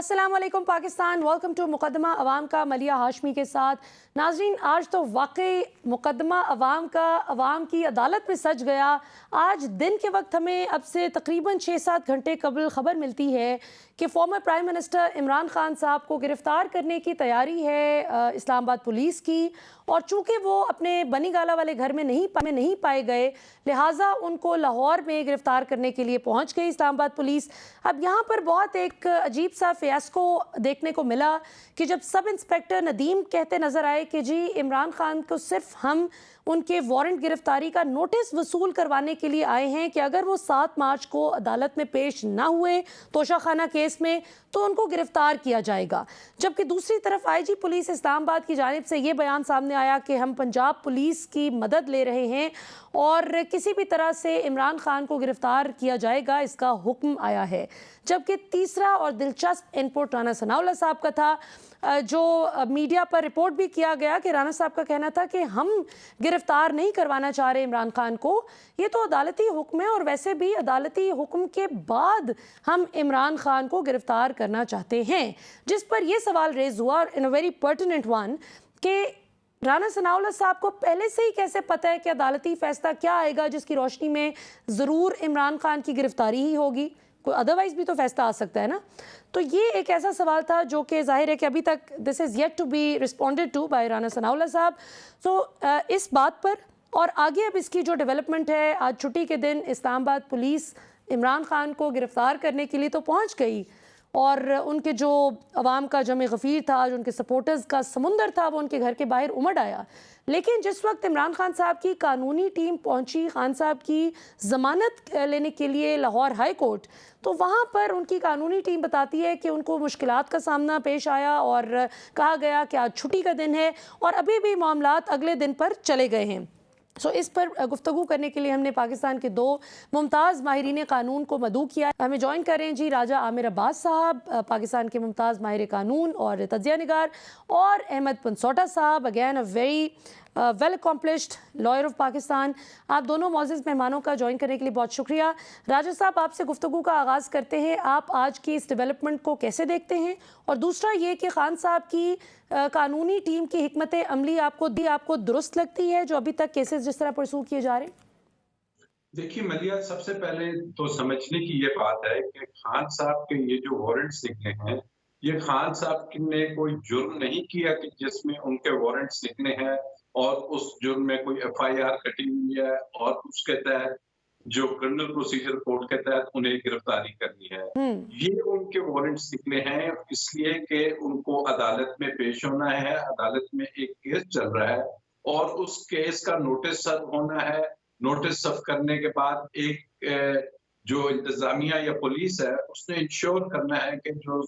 अस्सलाम वालेकुम Pakistan, welcome to मुकदमा अवाम का मलिया हाशमी के साथ। नाजरीन, आज तो वाकई मुकदमा अवाम का अवाम की अदालत में सज गया। आज दिन के वक्त हमें अब से तकरीबन 6-7 घंटे कबल ख़बर मिलती है कि former prime minister Imran Khan साहब को गिरफ़्तार करने की तैयारी है इस्लामाबाद पुलिस की। और चूँकि वो अपने बनी गाला वाले घर में नहीं पाए गए, लिहाजा उनको लाहौर में गिरफ़्तार करने के लिए पहुँच गई इस्लामाबाद पुलिस। अब यहाँ पर बहुत एक अजीब सा फियास्को देखने को मिला कि जब सब इंस्पेक्टर नदीम कहते नज़र आए कि जी इमरान खान को सिर्फ हम उनके वारंट गिरफ्तारी का नोटिस वसूल करवाने के लिए आए हैं कि अगर वो 7 मार्च को अदालत में पेश ना हुए तोशाखाना केस में तो उनको गिरफ्तार किया जाएगा। जबकि दूसरी तरफ आईजी पुलिस इस्लामाबाद की जानिब से ये बयान सामने आया कि हम पंजाब पुलिस की मदद ले रहे हैं और किसी भी तरह से इमरान खान को गिरफ्तार किया जाएगा, इसका हुक्म आया है। जबकि तीसरा और दिलचस्प इनपुट राना सनाउल्लाह साहब का था, जो मीडिया पर रिपोर्ट भी किया गया कि राना साहब का कहना था कि हम गिरफ्तार नहीं करवाना चाह रहे इमरान खान को, ये तो अदालती हुक्म है और वैसे भी अदालती हुक्म के बाद हम इमरान खान को गिरफ्तार करना चाहते हैं। जिस पर यह सवाल रेज हुआ इन अ वेरी पर्टिनेंट वन कि राना सनाउल्लाह साहब को पहले से ही कैसे पता है कि अदालती फैसला क्या आएगा जिसकी रोशनी में ज़रूर इमरान खान की गिरफ्तारी ही होगी, कोई अदरवाइज भी तो फैसला आ सकता है ना। तो ये एक ऐसा सवाल था जो कि जाहिर है कि अभी तक this is yet to be responded to by Rana Sanaullah साहब। तो इस बात पर और आगे अब इसकी जो डेवलपमेंट है, आज छुट्टी के दिन इस्लामाबाद पुलिस इमरान खान को गिरफ्तार करने के लिए तो पहुँच गई और उनके जो अवाम का जमे गफ़ीर था, जो उनके सपोर्टर्स का समुंदर था, वो उनके घर के बाहर उमड़ आया। लेकिन जिस वक्त इमरान खान साहब की कानूनी टीम पहुंची खान साहब की ज़मानत लेने के लिए लाहौर हाई कोर्ट, तो वहाँ पर उनकी कानूनी टीम बताती है कि उनको मुश्किलात का सामना पेश आया और कहा गया कि आज छुट्टी का दिन है और अभी भी मामलात अगले दिन पर चले गए हैं। इस पर गुफ्तगू करने के लिए हमने पाकिस्तान के 2 मुमताज़ माहिरीन कानून को मदऊ किया। हमें ज्वाइन कर रहे हैं जी राजा आमिर अब्बास साहब, पाकिस्तान के मुमताज़ माहिर कानून और तज्ज़िया निगार, और अहमद पनसोटा साहब, again a very well accomplished lawyer of Pakistan. आप दोनों मौजूद मेहमानों का ज्वाइन करने के लिए बहुत शुक्रिया। राजा साहब, आपसे गुफ्तगू का आगाज़ करते हैं, आप आज की इस डेवलपमेंट को कैसे देखते हैं? और दूसरा ये कि खान साहब की कानूनी टीम की हिकमत अमली आपको दुरुस्त लगती है जो अभी तक केसेस जिस तरह परसू किए जा रहे हैं? देखिए मलिया, सबसे पहले तो समझने की ये बात है कि खान साहब के ये जो वारंट्स निकले हैं, ये खान साहब ने कोई जुर्म नहीं किया कि जिसमें उनके वारंट्स निकले हैं और उस जुर्म में कोई एफआईआर कटी हुई है और उसके तहत जो क्रिमिनल प्रोसीजर कोड के तहत उन्हें गिरफ्तारी करनी है। ये उनके वारंट्स निकले हैं इसलिए कि उनको अदालत में पेश होना है, अदालत में एक केस चल रहा है और उस केस का नोटिस सर्व होना है। नोटिस सर्व करने के बाद एक जो इंतजामिया या पुलिस है उसने इंश्योर करना है कि जो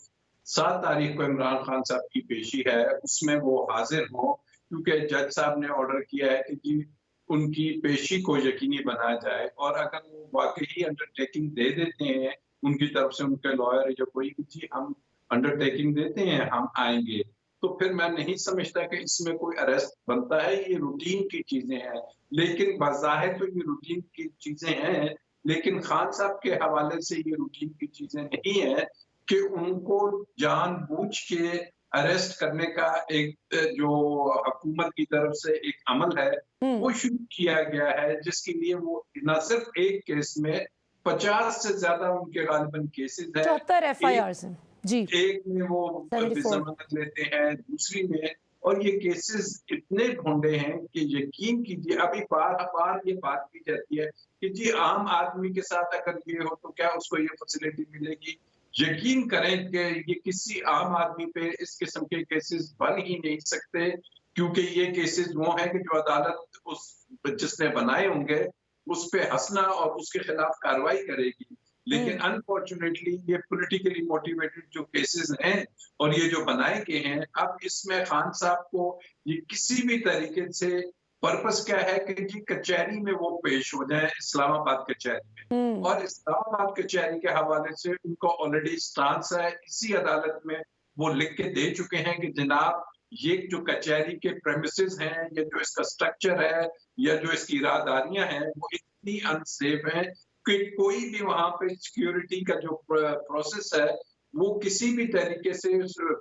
7 तारीख को इमरान खान साहब की पेशी है उसमें वो हाजिर हों, क्योंकि जज साहब ने ऑर्डर किया है कि जी उनकी पेशी को यकीनी बनाया जाए। और अगर वो वाकई अंडरटेकिंग दे देते हैं उनकी तरफ से, उनके लॉयर या कोई कि जी हम अंडरटेकिंग देते हैं, हम आएंगे, तो फिर मैं नहीं समझता कि इसमें कोई अरेस्ट बनता है। ये रूटीन की चीजें हैं, लेकिन बाज़ाहिर तो ये रूटीन की चीजें हैं, लेकिन खान साहब के हवाले से ये रूटीन की चीजें नहीं है कि उनको जानबूझ के अरेस्ट करने का एक जो हुकूमत की तरफ से एक अमल है वो शुरू किया गया है, जिसके लिए वो न सिर्फ एक केस में 50 से ज्यादा उनके गालिबन केसेस है। 74 FIRs हैं जी। एक में वो जमानत लेते हैं, दूसरी में, और ये केसेस इतने ढूंढे हैं कि यकीन कीजिए अभी बार-बार ये बात की जाती है कि जी आम आदमी के साथ अगर ये हो तो क्या उसको ये फैसिलिटी मिलेगी। यकीन करें कि ये किसी आम आदमी पे इस किस्म के केसेस बन ही नहीं सकते, क्योंकि ये केसेस वो हैं कि जो अदालत उस जिसने बनाए होंगे उस पे हंसना और उसके खिलाफ कार्रवाई करेगी। लेकिन अनफॉर्चुनेटली ये पॉलिटिकली मोटिवेटेड जो केसेस हैं और ये जो बनाए गए हैं, अब इसमें खान साहब को ये किसी भी तरीके से पर्पस क्या है कि जी कचहरी में वो पेश हो जाए, इस्लामाबाद कचहरी में। और इस्लामाबाद कचहरी के हवाले से उनको ऑलरेडी स्टांस है, इसी अदालत में वो लिख के दे चुके हैं कि जनाब ये जो कचहरी के प्रेमिसेस हैं या जो इसका स्ट्रक्चर है या जो इसकी इरादारियां हैं वो इतनी अनसेफ हैं कि कोई भी वहां पे सिक्योरिटी का जो प्रोसेस है वो किसी भी तरीके से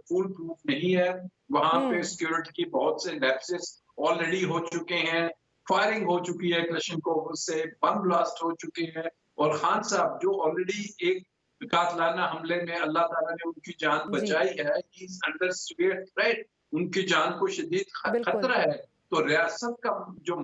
फूल प्रूफ नहीं है। वहां पे सिक्योरिटी की बहुत से लैप्सेस ऑलरेडी हो चुके हैं, फायरिंग हो चुकी है क्लशनकोव से, बम ब्लास्ट हो चुके हैं और खान साहब जो ऑलरेडी एक कातलाना हमले में अल्लाह ताला ने उनकी जान जी, बचाई है, he is under severe threat, उनकी जान को शदीद बिल्कुल। खतरा है। तो रियासत का जो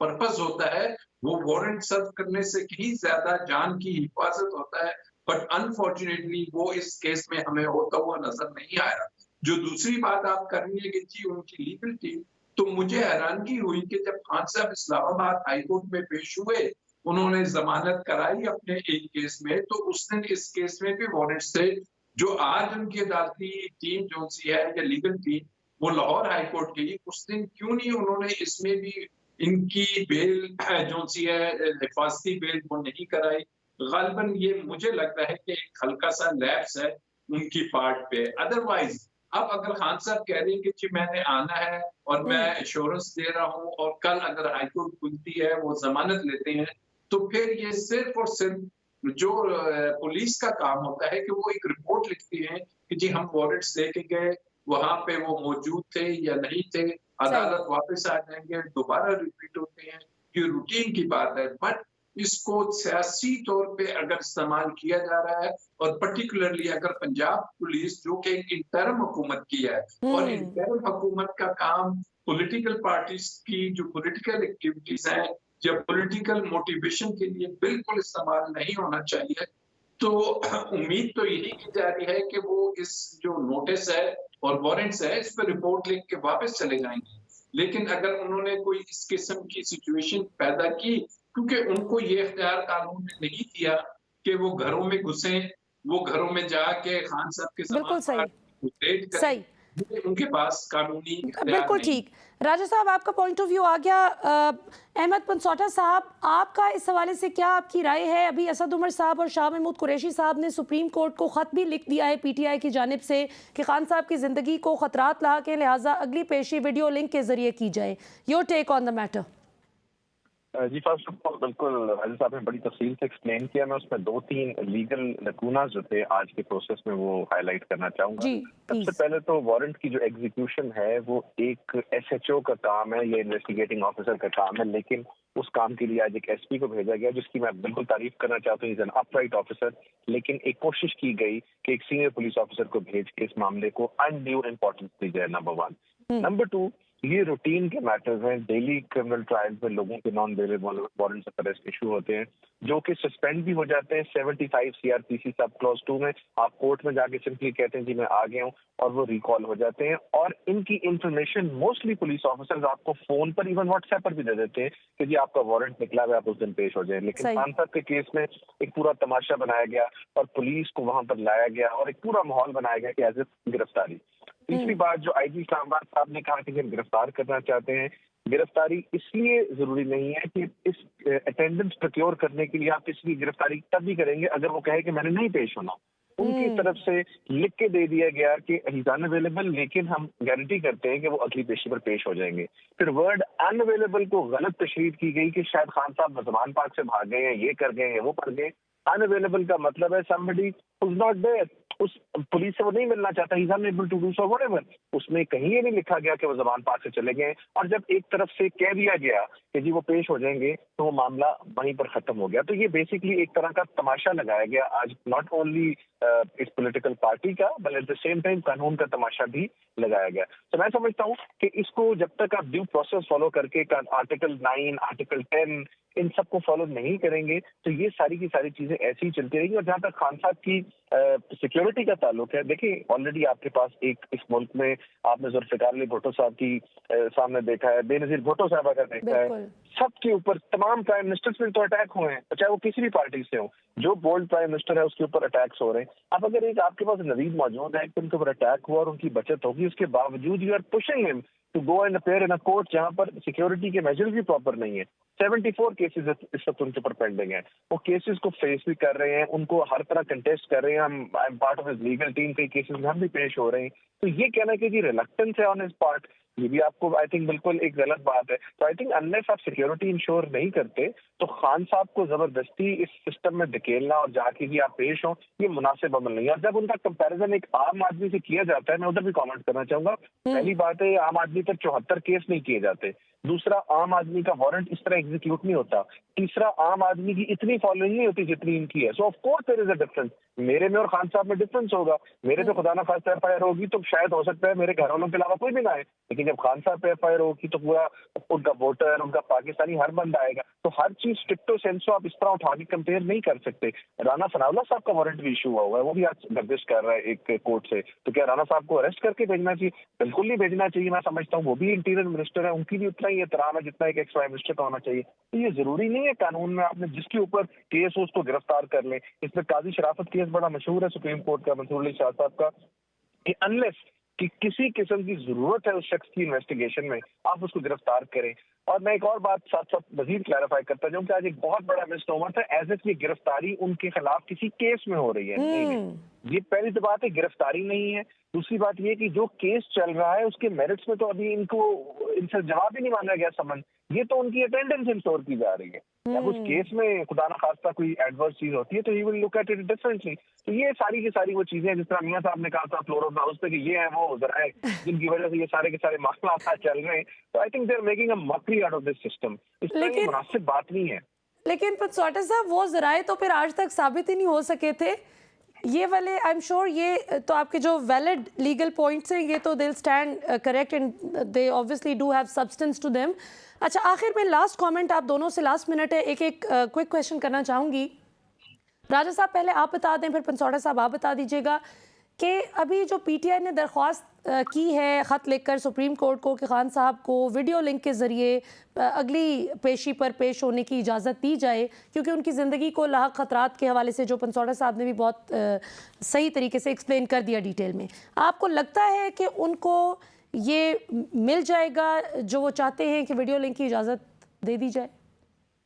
पर्पस होता है वो वारंट सर्व करने से कहीं ज्यादा जान की हिफाजत होता है, बट अनफॉर्चुनेटली वो इस केस में हमें होता हुआ नजर नहीं आया। जो दूसरी बात आप कर रही है कि जी उनकी लीगल टीम, तो मुझे हैरानगी हुई कि जब खान साहब इस्लामाबाद हाई कोर्ट में पेश हुए, उन्होंने जमानत कराई अपने एक केस में, तो उस दिन इस केस में भी वारंट्स थे। जो आज उनकी अदालती टीम जो सी है या लीगल टीम वो लाहौर हाई कोर्ट गई, उस दिन क्यों नहीं उन्होंने इसमें भी इनकी बेल जो सी है हिफाजती बेल वो नहीं कराई। गालिबन ये मुझे लगता है कि एक हल्का सा लैप्स है उनकी पार्ट पे। अदरवाइज अब अगर खान साहब कह रहे हैं कि जी मैंने आना है और मैं एश्योरेंस दे रहा हूं और कल अगर हाईकोर्ट खुलती है वो जमानत लेते हैं, तो फिर ये सिर्फ और सिर्फ जो पुलिस का काम होता है कि वो एक रिपोर्ट लिखती है कि जी हम वारंट्स दे के गए, वहां पे वो मौजूद थे या नहीं थे, अदालत वापस आ जाएंगे, दोबारा रिपीट होते हैं, ये रूटीन की बात है। बट इसको सियासी तौर पे अगर इस्तेमाल किया जा रहा है और पर्टिकुलरली अगर पंजाब पुलिस जो कि एक इंटरम हुकूमत की है और इंटरम हुकूमत का काम पॉलिटिकल पार्टीज की जो पॉलिटिकल एक्टिविटीज हैं या पॉलिटिकल मोटिवेशन के लिए बिल्कुल इस्तेमाल नहीं होना चाहिए। तो उम्मीद तो यही की जा रही है कि वो इस जो नोटिस है और वारंट्स है इस पर रिपोर्ट लिख के वापस चले जाएंगे। लेकिन अगर उन्होंने कोई इस किस्म की सिचुएशन पैदा की, क्योंकि उनको ये इख्तियार कानून ने नहीं दिया कि वो घरों में घुसे, वो घरों में जाके खान साहब के बिल्कुल सामान सही, रेड करें, सही। ये उनके पास कानूनी इख्तियार बिल्कुल नहीं। ठीक। राजा साहब आपका पॉइंट ऑफ व्यू आ गया। अहमद पनसौटा साहब आपका इस हवाले से क्या आपकी राय है? अभी असद उमर साहब और शाह महमूद कुरैशी साहब ने सुप्रीम कोर्ट को ख़त भी लिख दिया है पीटीआई की जानिब से कि खान साहब की ज़िंदगी को ख़तरात लाक हैं, लिहाजा अगली पेशी वीडियो लिंक के ज़रिए की जाए। Your take on the matter. जी फर्स्ट ऑफ ऑल बिल्कुल राजा साहब ने बड़ी तफसील से एक्सप्लेन किया। मैं उसमें 2-3 लीगल लकूनास जो थे आज के प्रोसेस में वो हाईलाइट करना चाहूंगा। जी, सबसे पहले तो वारंट की जो एग्जीक्यूशन है वो एक एसएचओ का काम है या इन्वेस्टिगेटिंग ऑफिसर का काम है, लेकिन उस काम के लिए आज एक एसपी को भेजा गया जिसकी मैं बिल्कुल तारीफ करना चाहता हूँ। इज एन अपराइट ऑफिसर, लेकिन एक कोशिश की गई कि एक सीनियर पुलिस ऑफिसर को भेज के इस मामले को अनड्यू इंपॉर्टेंस दी जाए, नंबर 1। नंबर 2, ये रूटीन के मैटर्स हैं। डेली क्रिमिनल ट्रायल्स में लोगों के non bailable warrants of arrest issue होते हैं जो कि सस्पेंड भी हो जाते हैं 75 सीआरपीसी सब क्लॉज 2 में। आप कोर्ट में जाके सिंपली कहते हैं जी मैं आ गया हूँ और वो रिकॉल हो जाते हैं। और इनकी इंफॉर्मेशन मोस्टली पुलिस ऑफिसर्स आपको फोन पर, इवन व्हाट्सएप पर भी दे देते हैं कि जी आपका वारंट निकला है, आप उस दिन पेश हो जाए। लेकिन खान साहब के केस में एक पूरा तमाशा बनाया गया और पुलिस को वहां पर लाया गया और एक पूरा माहौल बनाया गया कि एज ए गिरफ्तारी। तीसरी बात जो आईजी इस्लामाबाद साहब ने कहा कि हम गिरफ्तार करना चाहते हैं, गिरफ्तारी इसलिए जरूरी नहीं है कि इस अटेंडेंस प्रोक्योर करने के लिए आप इसकी गिरफ्तारी तब भी करेंगे अगर वो कहे कि मैंने नहीं पेश होना। उनकी तरफ से लिख के दे दिया गया कि ही इज अनअवेलेबल, लेकिन हम गारंटी करते हैं कि वो अगली पेशी पर पेश हो जाएंगे। फिर वर्ड अनअवेलेबल को गलत तशरीह की गई कि शायद खान साहब ज़मान पार्क से भाग गए हैं, ये कर गए हैं, वो कर गए। अनअवेलेबल का मतलब है somebody who's not there, उस पुलिस से वो नहीं मिलना चाहता, he's unable to do so whatever। उसमें कहीं ये नहीं लिखा गया कि वो ज़मान पार्क से चले गए। और जब एक तरफ से कह दिया गया कि जी वो पेश हो जाएंगे तो वो मामला वहीं पर खत्म हो गया। तो ये बेसिकली एक तरह का तमाशा लगाया गया आज, नॉट ओनली इस पॉलिटिकल पार्टी का बल्कि एट द सेम टाइम कानून का तमाशा भी लगाया गया। तो मैं समझता हूँ कि इसको जब तक आप ड्यू प्रोसेस फॉलो करके आर्टिकल 9, आर्टिकल 10 इन सबको फॉलो नहीं करेंगे तो ये सारी की सारी चीजें ऐसी ही चलती रहेंगी। और जहां तक खान साहब की सिक्योरिटी का ताल्लुक है, देखिए ऑलरेडी आपके पास एक इस मुल्क में आपने जुल्फिकार अली भुट्टो साहब की सामने देखा है, बेनजीर भुट्टो साहब का देखा है, सबके ऊपर तमाम प्राइम मिनिस्टर्स पे तो अटैक हुए हैं, चाहे वो किसी भी पार्टी से हो। जो बोल्ड प्राइम मिनिस्टर है उसके ऊपर अटैक्स हो रहे हैं। अब अगर एक आपके पास नवीद मौजूद है कि उनके ऊपर अटैक हुआ और उनकी बचत होगी, उसके बावजूद you are pushing him to go and appear in a court जहां पर सिक्योरिटी के मेजर्स भी प्रॉपर नहीं है, 74 केसेस इस वक्त उनके ऊपर पेंडिंग है। वो केसेस को फेस भी कर रहे हैं, उनको हर तरह कंटेस्ट कर रहे हैं। I am part of his legal team, कई केसेस में हम भी पेश हो रहे हैं। तो ये कहना कि जी रिलक्टेंस है ऑन हिज पार्ट, ये भी आपको आई थिंक बिल्कुल एक गलत बात है। तो आई थिंक अनलेस आप सिक्योरिटी इंश्योर नहीं करते तो खान साहब को जबरदस्ती इस सिस्टम में धकेलना और जाके भी आप पेश हो, ये मुनासिब अमल नहीं है। और जब उनका कंपैरिजन एक आम आदमी से किया जाता है, मैं उधर भी कमेंट करना चाहूंगा। पहली बात है, आम आदमी पर 74 केस नहीं किए जाते। दूसरा, आम आदमी का वारंट इस तरह एग्जीक्यूट नहीं होता। तीसरा, आम आदमी की इतनी फॉलोइंग नहीं होती जितनी इनकी है। So of course there is a difference. मेरे में और खान साहब में डिफरेंस होगा। मेरे पे खुदा ना खास्ता एफआईआर होगी तो शायद हो सकता है मेरे घर वालों के अलावा कोई भी ना आए, लेकिन जब खान साहब पे एफआईआर होगी तो पूरा उनका वोटर, उनका पाकिस्तानी हर बंदा आएगा। तो हर चीज स्ट्रिक्टो सेंसो आप इस तरह उठा के कंपेयर नहीं कर सकते। राना सनाउल्लाह साहब का वारंट भी इशू हुआ है, वो भी आज गर्दिश कर रहा है एक कोर्ट से। तो क्या राना साहब को अरेस्ट करके भेजना चाहिए? बिल्कुल नहीं भेजना चाहिए। मैं समझता हूँ वो भी इंटीरियर मिनिस्टर है, उनकी भी उतना ही एहतराम है जितना एक एक्स प्राइम मिनिस्टर का होना चाहिए। तो ये जरूरी नहीं है कानून में आपने जिसके ऊपर केस हो उसको गिरफ्तार कर लें। इसमें काजी शराफत केस बड़ा मशहूर है सुप्रीम कोर्ट का, मंसूर अली शाह साहब का, कि अनलेस कि किसी किस्म की जरूरत है उस शख्स की इन्वेस्टिगेशन में, आप उसको गिरफ्तार करें। और मैं एक और बात साथ साथ मजीद क्लैरिफाई करता जाऊं कि आज एक बहुत बड़ा मिसनोमर था, एज इफ ये गिरफ्तारी उनके खिलाफ किसी केस में हो रही है। नहीं, ये पहली तो बात है, गिरफ्तारी नहीं है। दूसरी बात ये कि जो केस चल रहा है उसके मेरिट्स में तो अभी इनसे जवाब ही नहीं मांगा गया समन। ये तो उनकी अटेंडेंस इंश्योर की जा रही है। जब उस केस में खुदा ना खास्ता कोई एडवर्स चीज होती है तो he will look at it differently. तो ये सारी की सारी वो चीजें जिस तरह मियां साहब ने कहा था फ्लोर ऑफ हाउस पे कि ये है वो जरा जिनकी वजह से ये सारे के सारे मामला चल रहे हैं। तो I think they are making a mockery out of this system. इस तरह की मुनासिब बात नहीं है। लेकिन पनसोटा साहब, वो जराए तो फिर आज तक साबित ही नहीं हो सके थे। ये वाले आई एम श्योर ये तो आपके जो वैलिड लीगल पॉइंट्स हैं ये तो they will stand correct and they obviously do have substance to them. अच्छा, आखिर में लास्ट कमेंट आप दोनों से, लास्ट मिनट है, एक क्विक क्वेश्चन करना चाहूँगी। राजा साहब पहले आप बता दें, फिर पनसोटा साहब आप बता दीजिएगा कि अभी जो पीटीआई ने दरख्वास्त की है ख़त लिखकर सुप्रीम कोर्ट को कि खान साहब को वीडियो लिंक के ज़रिए अगली पेशी पर पेश होने की इजाज़त दी जाए, क्योंकि उनकी ज़िंदगी को लाहक ख़तरात के हवाले से जो पनसोटा साहब ने भी बहुत सही तरीके से एक्सप्लेन कर दिया डिटेल में, आपको लगता है कि उनको ये मिल जाएगा जो वो चाहते हैं कि वीडियो लिंक की इजाज़त दे दी जाए?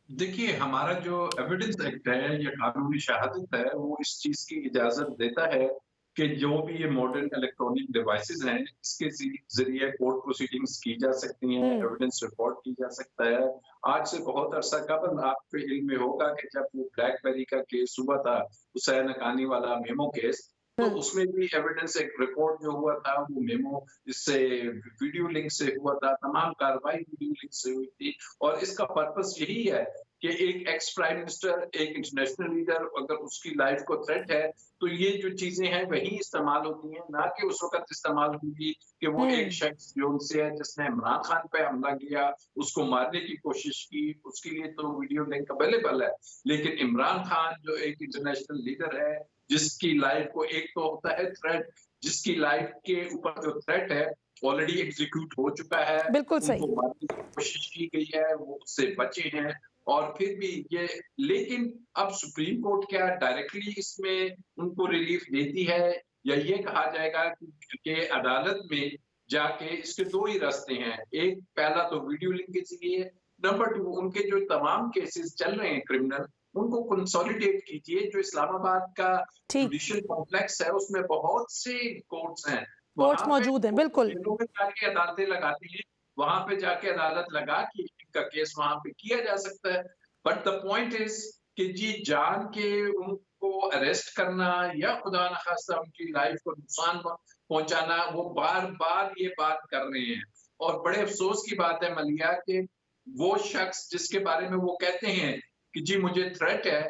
देखिए, हमारा जो एविडेंस एक्ट है या कानूनी शहादत है, वो इस चीज की इजाजत देता है कि जो भी ये मॉडर्न इलेक्ट्रॉनिक डिवाइसेस हैं, इसके जरिए कोर्ट प्रोसीडिंग्स की जा सकती हैं, एविडेंस रिकॉर्ड की जा सकता है। आज से बहुत अरसा कबल आपको इल्म में होगा कि जब वो ब्लैकबेरी का केस हुआ था, हुसैन हक्कानी वाला मेमो केस, तो उसमें भी एविडेंस एक रिकॉर्ड जो हुआ था वो मेमो इससे वीडियो लिंक से हुआ था। तमाम कार्रवाई वीडियो लिंक से हुई थी और इसका पर्पस यही है कि एक एक्स प्राइम मिनिस्टर, एक इंटरनेशनल लीडर, अगर उसकी लाइफ को थ्रेट है तो ये जो चीजें हैं वही इस्तेमाल होती हैं, ना कि उस वक्त इस्तेमाल होगी कि वो एक शख्स जो उनसे है जिसने इमरान खान पे हमला किया, उसको मारने की कोशिश की, उसके लिए तो वीडियो लिंक अवेलेबल है। लेकिन इमरान खान जो एक इंटरनेशनल लीडर है, जिसकी लाइफ को एक तो होता है थ्रेट, जिसकी लाइफ के ऊपर जो थ्रेट है ऑलरेडी एग्जीक्यूट हो चुका है, बिल्कुल सही, उनको मारने की कोशिश की गई है, वो उससे बचे हैं और फिर भी ये, लेकिन अब सुप्रीम कोर्ट क्या डायरेक्टली इसमें उनको रिलीफ देती है या ये कहा जाएगा कि अदालत में जाके इसके दो ही रास्ते हैं। एक, पहला तो वीडियो लिंक के जरिए, नंबर 2 उनके जो तमाम केसेस चल रहे हैं क्रिमिनल, उनको कंसोलिडेट कीजिए। जो इस्लामाबाद का जुडिशियल कॉम्प्लेक्स है उसमें बहुत से कोर्ट्स हैं, कोर्ट्स मौजूद हैं, बिल्कुल जाके अदालतें लगाती हैं, वहां पे जाके अदालत लगा कि इनका केस वहां पे किया जा सकता है। बट द पॉइंट इज कि जी जान के उनको अरेस्ट करना या खुदा न खास्ता उनकी लाइफ को नुकसान पहुंचाना, वो बार बार ये बात कर रहे हैं। और बड़े अफसोस की बात है मलिया कि वो शख्स जिसके बारे में वो कहते हैं कि जी मुझे थ्रेट है,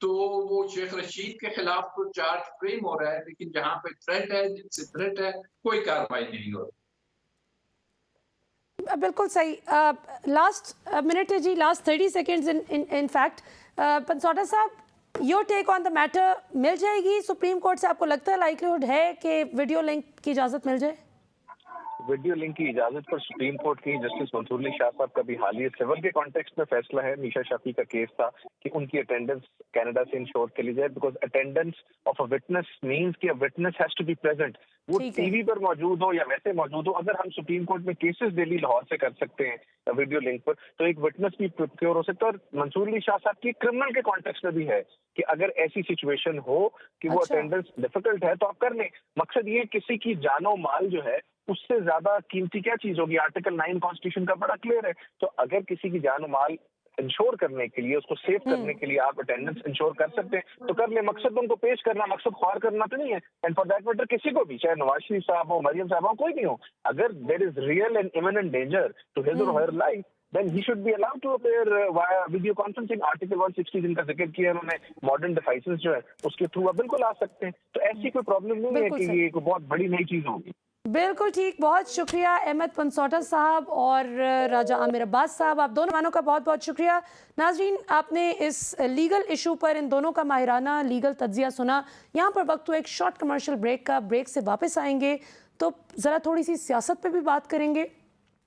तो वो शेख रशीद के खिलाफ तो चार्ज फ्रेम हो रहा है, लेकिन जहां पे थ्रेट है, जिनसे थ्रेट है, कोई कार्रवाई नहीं हो रही। बिल्कुल सही। लास्ट मिनट है जी, last 30 seconds in fact. Pansota साहब, your take on the matter, मिल जाएगी सुप्रीम कोर्ट से? आपको लगता है लाइक्लीहुड है कि वीडियो लिंक की इजाज़त मिल जाए? वीडियो लिंक की इजाजत पर सुप्रीम कोर्ट की जस्टिस मंसूर अली शाह साहब का भी हालिया सिविल के कॉन्टेक्स्ट में फैसला है। मीशा शाफी का केस था कि उनकी अटेंडेंस कनाडा से इंश्योर के लिए जाए, because attendance of a witness means कि a witness has to be present. वो ठीक है। टीवी पर मौजूद हो या वैसे मौजूद हो, अगर हम सुप्रीम कोर्ट में केसेस डेली लाहौर से कर सकते हैं वीडियो लिंक पर, तो एक विटनेस भी प्रोक्योर हो सकता है। और मंसूर अली शाह साहब की क्रिमिनल के कॉन्टेक्स्ट में भी है कि अगर ऐसी सिचुएशन हो कि वो अच्छा। अटेंडेंस डिफिकल्ट है तो आप कर लें। मकसद ये किसी की जानो माल जो है उससे ज्यादा कीमती क्या चीज होगी। आर्टिकल 9 कॉन्स्टिट्यूशन का बड़ा क्लियर है। तो अगर किसी की जानो माल इंश्योर करने के लिए, उसको सेव करने के लिए आप अटेंडेंस इंश्योर कर सकते हैं तो कर ले। मकसद उनको पेश करना, मकसद ख्वार करना तो नहीं है। एंड फॉर दैट मैटर किसी को भी, चाहे नवाज शरीफ साहब हो, मरियम साहब हो, कोई भी हो, अगर there is real and imminent danger to his और her life, then he should be allowed to appear via video conferencing। Article 160 जिनका जिक्र किया उन्होंने, मॉडर्न डिवाइसेस जो है उसके थ्रू आप बिल्कुल आ सकते हैं। तो ऐसी कोई प्रॉब्लम नहीं है बिल्कुल कि सही। ये कोई बहुत बड़ी नई चीज होगी। बिल्कुल ठीक, बहुत शुक्रिया अहमद पंसौटा साहब और राजा आमिर अब्बास साहब, आप दोनों मानों का बहुत बहुत शुक्रिया। नाजरीन, आपने इस लीगल इशू पर इन दोनों का माहिराना लीगल तज्जिया सुना। यहाँ पर वक्त हुआ एक शॉर्ट कमर्शियल ब्रेक का। ब्रेक से वापस आएंगे तो ज़रा थोड़ी सी सियासत पे भी बात करेंगे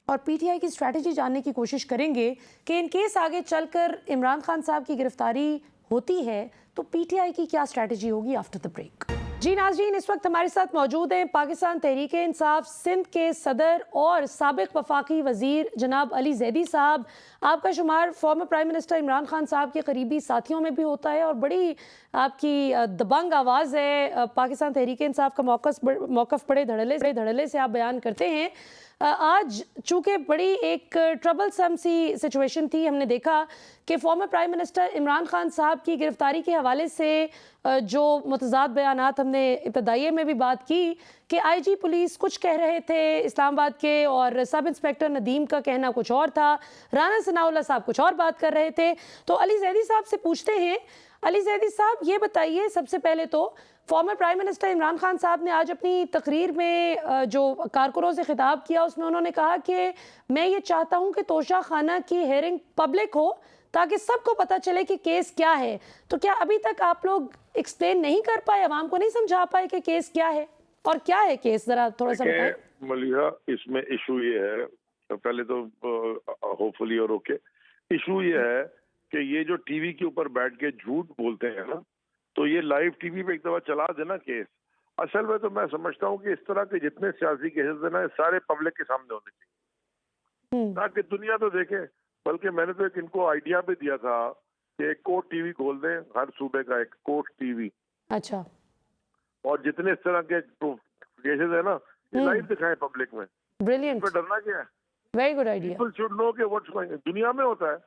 और पीटीआई की स्ट्रैटेजी जानने की कोशिश करेंगे कि इन केस आगे चलकर इमरान खान साहब की गिरफ्तारी होती है तो पीटीआई की क्या स्ट्रैटेजी होगी आफ्टर द ब्रेक। जी नाज़रीन, इस वक्त हमारे साथ मौजूद हैं पाकिस्तान तहरीक इंसाफ सिंध के सदर और साबिक वफाकी वज़ीर जनाब अली ज़ैदी साहब। आपका शुमार former prime minister Imran Khan साहब के करीबी साथियों में भी होता है और बड़ी आपकी दबंग आवाज़ है। पाकिस्तान तहरीक इंसाफ का मौक़िफ़ बड़े धड़ल्ले से आप बयान करते हैं। आज चूँकि बड़ी एक ट्रबलसम सी सिचुएशन थी, हमने देखा कि former prime minister Imran Khan साहब की गिरफ्तारी के हवाले से जो मुतज़ाद बयानात, हमने इब्तदाइये में भी बात की कि आईजी पुलिस कुछ कह रहे थे इस्लामाबाद के और सब इंस्पेक्टर नदीम का कहना कुछ और था, राना सनाउल्लाह साहब कुछ और बात कर रहे थे। तो अली ज़ैदी साहब से पूछते हैं। अली ज़ैदी साहब, ये बताइए सबसे पहले तो, former prime minister Imran Khan साहब ने आज अपनी तकरीर में जो कारकुनों से खिताब किया उसमें उन्होंने कहा कि मैं ये चाहता हूँ कि तोशा खाना की हेयरिंग पब्लिक हो ताकि सबको पता चले कि केस क्या है। तो क्या अभी तक आप लोग एक्सप्लेन नहीं कर पाए, आवाम को नहीं समझा पाए कि केस क्या है और क्या है केस, जरा थोड़ा सा बताएं। मलिया, इसमें इशू ये है, पहले तो होपफुली और ओके, इशू ये है कि ये जो टीवी के ऊपर बैठ के झूठ बोलते हैं ना, तो ये लाइव टीवी पे एक दफा चला देना केस। असल में तो मैं समझता हूँ कि इस तरह के जितने सियासी केसेस है ना, सारे पब्लिक के सामने होने चाहिए ताकि दुनिया तो देखे। बल्कि मैंने तो एक इनको आइडिया भी दिया था कि एक कोर्ट टीवी खोल दें, हर सूबे का एक कोर्ट टीवी। अच्छा। और जितने इस तरह के केसेस है ना, ये लाइव दिखाएं पब्लिक में। ब्रिलियंट, इसमें डरना क्या है? Very good idea. People should know कि व्हाट्स गोइंग ऑन। दुनिया में होता है,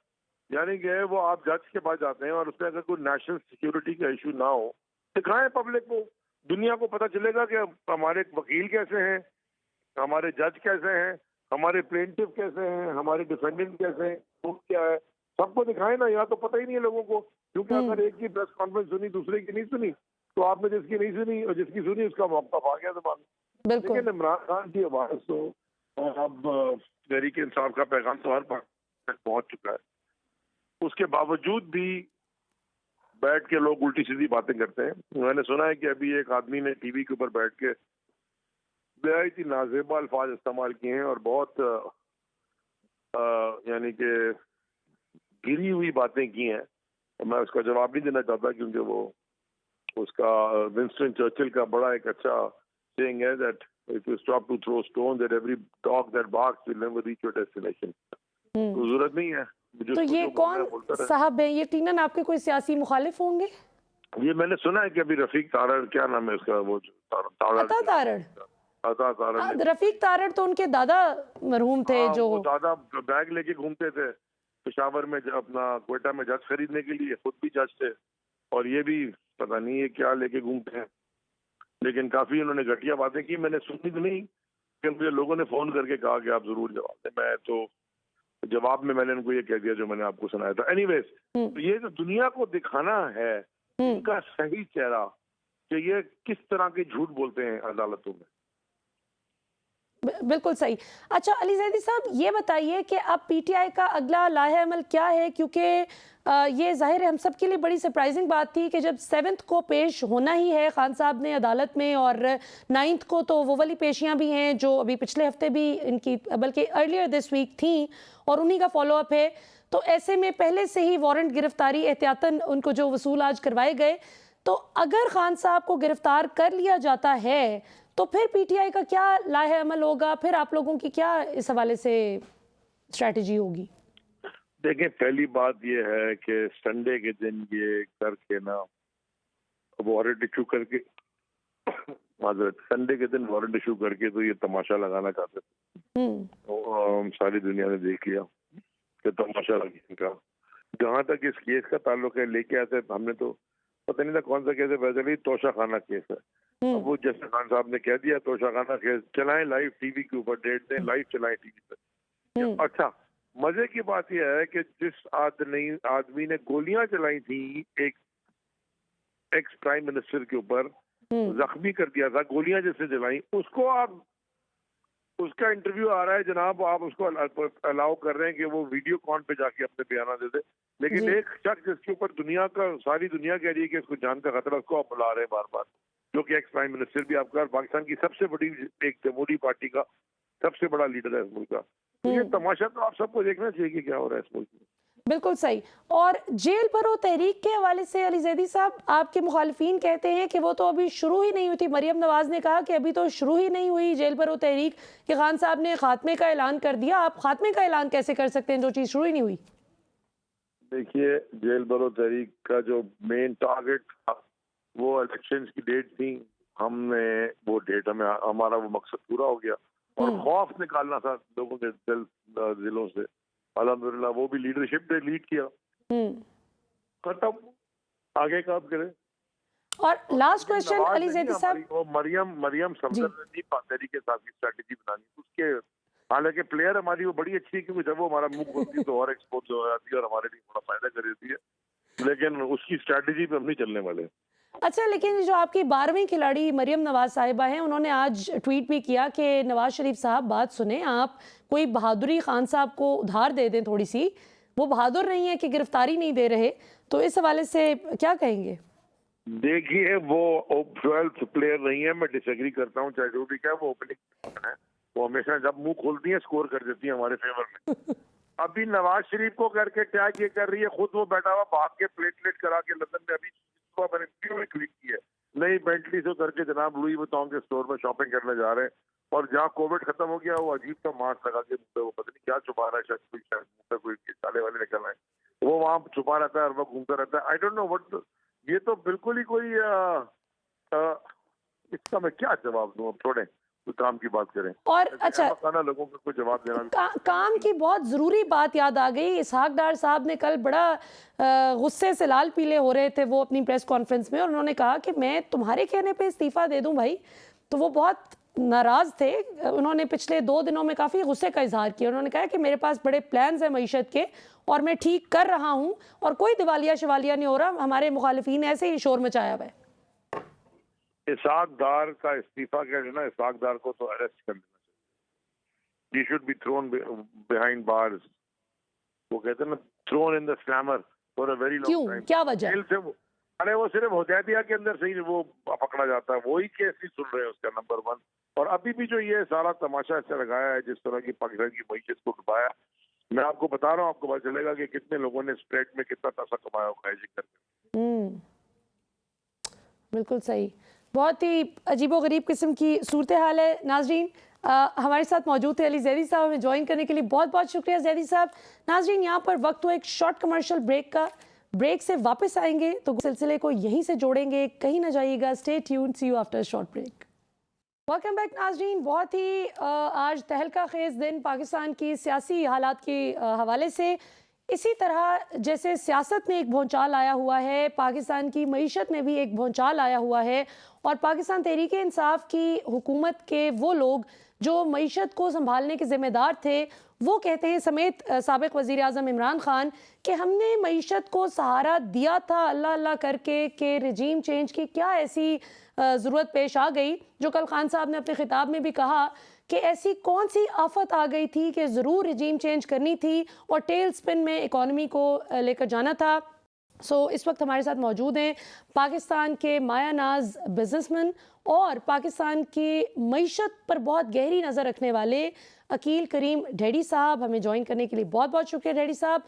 यानी कि वो आप जज के पास जाते हैं और उसमें अगर कोई नेशनल सिक्योरिटी का इशू ना हो, दिखाएं पब्लिक को, दुनिया को पता चलेगा कि हमारे वकील कैसे हैं, हमारे जज कैसे हैं, हमारे प्लेंटिफ कैसे हैं, हमारे डिफेंडेंट कैसे हैं, वो क्या है, सबको दिखाएं ना। यहाँ तो पता ही नहीं है लोगों को, क्योंकि अगर एक की प्रेस कॉन्फ्रेंस सुनी दूसरे की नहीं सुनी, तो आपने जिसकी नहीं सुनी और जिसकी सुनी उसका मौका आ गया जबान। लेकिन इमरान खान की आवाज तो अब तहरीक इंसाफ का पैगाम तो हर पास तक पहुंच चुका है, उसके बावजूद भी बैठ के लोग उल्टी सीधी बातें करते हैं। मैंने सुना है कि अभी एक आदमी ने टीवी के ऊपर बैठ के बेहद ही नाजेबा अल्फाज इस्तेमाल किए हैं और बहुत यानी कि गिरी हुई बातें की हैं। मैं उसका जवाब नहीं देना चाहता क्योंकि वो उसका विंस्टन चर्चिल का बड़ा एक अच्छा सेइंग है that if you stop to throw stone that every dog that barks will never reach your destination. तो जरूरत नहीं है। तो ये कौन साहब है? ये यकीनन आपके कोई सियासी मुखालिफ होंगे। ये मैंने सुना है कि अभी रफीक तारड़, क्या नाम है उसका, वो रफीक तारड़ तो उनके दादा मरहूम थे, जो दादा बैग लेके घूमते थे पेशावर में, अपना क्वेटा में जज खरीदने के लिए, खुद भी जज थे और ये भी पता नहीं है क्या लेके घूमते हैं। लेकिन काफी उन्होंने घटिया बातें की, मैंने सुनी तो नहीं, लेकिन मुझे लोगों ने फोन करके कहा कि आप जरूर जवाब दें। मैं तो जवाब में मैंने उनको ये कह दिया जो मैंने आपको सुनाया था। एनीवेज, तो ये जो दुनिया को दिखाना है इनका सही चेहरा कि ये किस तरह के झूठ बोलते हैं अदालतों में। बिल्कुल सही। अच्छा अली ज़ैदी साहब, ये बताइए कि अब पीटीआई का अगला लाहे अमल क्या है, क्योंकि ये ज़ाहिर है हम सब के लिए बड़ी सरप्राइजिंग बात थी कि जब 7th को पेश होना ही है खान साहब ने अदालत में, और 9th को तो वो वाली पेशियां भी हैं जो अभी पिछले हफ्ते भी इनकी, बल्कि अर्लियर दिस वीक थी, और उन्हीं का फॉलोअप है। तो ऐसे में पहले से ही वारंट गिरफ्तारी एहतियातन उनको जो वसूल आज करवाए गए, तो अगर खान साहब को गिरफ्तार कर लिया जाता है तो फिर पीटीआई का क्या लाहे अमल होगा, फिर आप लोगों की क्या इस हवाले से स्ट्रैटेजी होगी? देखिए, पहली बात ये है कि संडे के दिन ये करके ना वारंट इशू करके माजरत संडे के दिन वारंट इशू करके तो ये तमाशा लगाना चाहते थे। तो सारी दुनिया ने देख लिया कि तमाशा लगे इनका। जहाँ तक इस केस का ताल्लुक है, लेके आते हमने तो पता नहीं था कौन सा केस है, वैसे भी तोशा खाना केस है। अब वो जैसे खान साहब ने कह दिया तोशा खाना केस चलाएं, लाइव टीवी के ऊपर डेट दें, लाइव चलाएं टीवी पे। अच्छा, मजे की बात यह है कि जिस आदमी ने गोलियां चलाई थी एक एक्स प्राइम मिनिस्टर के ऊपर, जख्मी कर दिया था, गोलियां जिससे चलाई, उसको आप उसका इंटरव्यू आ रहा है जनाब, आप उसको अलाउ कर रहे हैं कि वो वीडियो कॉन पे जाके अपने बयान दे दे। लेकिन एक शख्स जिसके ऊपर सारी दुनिया कह रही है कि उसको जान का खतरा, उसको आप बुला रहे हैं बार बार, जो कि एक्स प्राइम मिनिस्टर भी आपका, पाकिस्तान की सबसे बड़ी एक जमहूरी पार्टी का सबसे बड़ा लीडर है इस मुल्क का। तो ये तमाशा तो आप सबको देखना चाहिए कि क्या हो रहा है इस मुल्क में। बिल्कुल सही। और जेल भरो तहरीक के हवाले से अली ज़ैदी साहब, आपके मुखालिफिन कहते हैं कि वो तो अभी शुरू ही नहीं हुई थी। मरियम नवाज ने कहा कि अभी तो शुरू ही नहीं हुई जेल भरो तहरीक, कि खान साहब ने खात्मे का ऐलान कर दिया। आप खात्मे का ऐलान कैसे कर सकते हैं जो चीज़ शुरू ही नहीं हुई? देखिए, जेल भरो तहरीक का जो मेन टारगेट था वो इलेक्शंस की डेट थी। हमने वो डेट, हमारा वो मकसद पूरा हो गया, और खौफ निकालना था लोगों के दिलों से। अल्हम्दुलिल्लाह वो भी लीडरशिप ने लीड किया। खत्म, आगे काम करें। और लास्ट क्वेश्चन अली ज़ैदी साहब, वो मरियम समदर ने नहीं पातेरी के साथ की स्ट्रेटेजी बनानी उसके, हालांकि प्लेयर हमारी वो बड़ी अच्छी है, क्योंकि जब वो हमारा मुंह खोलती तो और एक्सपोज हो जाती है और हमारे लिए थोड़ा फायदा कर देती है, लेकिन उसकी स्ट्रेटेजी पे हम नहीं चलने वाले। अच्छा, लेकिन जो आपकी 12वीं खिलाड़ी मरियम नवाज साहिबा हैं, उन्होंने आज ट्वीट भी किया कि नवाज शरीफ साहब बात सुने, आप कोई बहादुरी खान साहब को उधार दे दें थोड़ी सी। वो बहादुर नहीं है कि गिरफ्तारी नहीं दे रहे, तो इस हवाले से क्या कहेंगे? देखिए, वो 12th प्लेयर नहीं है, मैं डिसएग्री करता हूँ, चाहे जो भी क्या, वो ओपनिंग है, वो हमेशा जब मुंह खोलती है स्कोर कर देती है हमारे फेवर में। अभी नवाज शरीफ को करके टैग ये कर रही है, खुद वो बैठा हुआ भाग के प्लेटलेट करा के लंदन में, अभी मैंने क्लिक की है, नई बेंटली से करके जनाब लुई वुइटन के स्टोर में शॉपिंग करने जा रहे हैं, और जहाँ कोविड खत्म हो गया वो अजीब सा मास्क लगा के मुंह पे, वो पता नहीं क्या छुपा रहा है, शायद मुंह पे कोई काले वाले निकल रहे हैं, वो वहाँ छुपा रहता है और वो घूमता रहता है। आई डोंट नो व्हाट, ये तो बिल्कुल ही कोई इसका मैं क्या जवाब दूं, अब छोड़ें, कोई काम की बात करें। और अच्छा, लोगों को कोई जवाब देना काम की बहुत ज़रूरी बात याद आ गई। इसहाक डार साहब ने कल बड़ा गुस्से से लाल पीले हो रहे थे वो अपनी प्रेस कॉन्फ्रेंस में, और उन्होंने कहा कि मैं तुम्हारे कहने पे इस्तीफ़ा दे दूं भाई। तो वो बहुत नाराज़ थे। उन्होंने पिछले 2 दिनों में काफ़ी गुस्से का इजहार किया। उन्होंने कहा कि मेरे पास बड़े प्लान्स हैं मईशत के, और मैं ठीक कर रहा हूँ, और कोई दिवालिया शिवालिया नहीं हो रहा। हमारे मुखालिफिन ऐसे ही शोर मचाया हुआ है। इसहाक डार का इस्तीफा क्या है ना, इसहाक डार को तो अरेस्ट कर देना चाहिए। He should be thrown behind bars. वो कहते हैं ना, thrown in the slammer for a very long क्यों, time. क्या वजह? जेल से अरे वो सिर्फ हुदैबिया के अंदर से ही वो पकड़ा जाता है, वही केस ही सुन रहे हैं उसका नंबर 1। और अभी भी जो ये सारा तमाशा ऐसे लगाया है, जिस तरह की पाकिस्तान की मईशत को डुबाया, मैं आपको बता रहा हूँ, आपको पता चलेगा कि कितने लोगों ने स्प्रेड में कितना पैसा कमाया होगा करके। बिल्कुल सही। बहुत ही अजीबोगरीब किस्म की सूरत हाल है। नाजरीन, हमारे साथ मौजूद थे अली ज़ैदी साहब, हमें ज्वाइन करने के लिए बहुत बहुत शुक्रिया ज़ैदी साहब। नाजरीन, यहाँ पर वक्त हो एक शॉर्ट कमर्शियल ब्रेक का। ब्रेक से वापस आएंगे तो सिलसिले को यहीं से जोड़ेंगे, कहीं ना जाइएगा। Stay tuned, see you after short break. Welcome back नाजरीन। बहुत ही आज तहलका खेज दिन पाकिस्तान की सियासी हालात के हवाले से। इसी तरह जैसे सियासत में एक भूचाल आया हुआ है, पाकिस्तान की मईशत में भी एक भूचाल आया हुआ है, और पाकिस्तान तहरीक इंसाफ की हुकूमत के वो लोग जो मईशत को संभालने के ज़िम्मेदार थे, वो कहते हैं समेत साबिक़ वज़ीर आज़म इमरान खान कि हमने मईशत को सहारा दिया था अल्लाह अल्लाह करके कि रजीम चेंज की क्या ऐसी ज़रूरत पेश आ गई, जो कल खान साहब ने अपने खिताब में भी कहा कि ऐसी कौन सी आफत आ गई थी कि ज़रूर रजीम चेंज करनी थी और टेल स्पिन में इकॉनमी को लेकर जाना था। इस वक्त हमारे साथ मौजूद हैं पाकिस्तान के माया नाज बिजनेसमैन और पाकिस्तान की मईशत पर बहुत गहरी नज़र रखने वाले अकील करीम ढेड़ी साहब। हमें ज्वाइन करने के लिए बहुत बहुत शुक्रिया ढेड़ी साहब।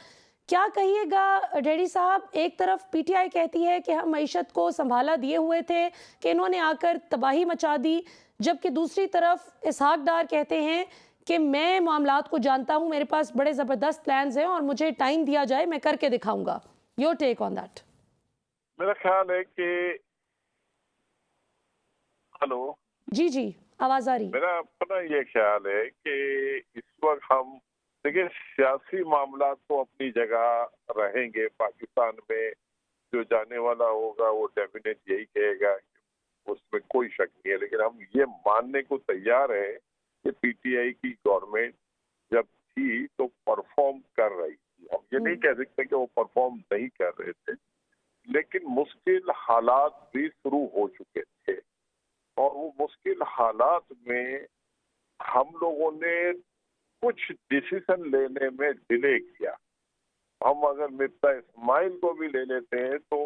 क्या कहिएगा ढेड़ी साहब, एक तरफ पीटीआई कहती है कि हम मईशत को संभाला दिए हुए थे कि इन्होंने आकर तबाही मचा दी, जबकि दूसरी तरफ इसहाक डार कहते हैं कि मैं मामलात को जानता हूं, मेरे पास बड़े ज़बरदस्त प्लान्स हैं और मुझे टाइम दिया जाए, मैं करके दिखाऊंगा। Your take on that. मेरा ख्याल है कि हेलो जी आवाज आ रही। मेरा अपना ये ख्याल है कि इस वक्त हम देखिए सियासी मामला तो अपनी जगह रहेंगे। पाकिस्तान में जो जाने वाला होगा वो डेफिनेट यही कहेगा, उसमें कोई शक नहीं है। लेकिन हम ये मानने को तैयार है कि पीटीआई की गवर्नमेंट जब थी तो परफॉर्म कर रही थी। हम ये नहीं कह सकते कि वो परफॉर्म नहीं कर रहे थे, लेकिन मुश्किल हालात भी शुरू हो चुके थे और वो मुश्किल हालात में हम लोगों ने कुछ डिसीजन लेने में डिले किया। हम अगर मिर्जा इस्माइल को भी ले लेते हैं तो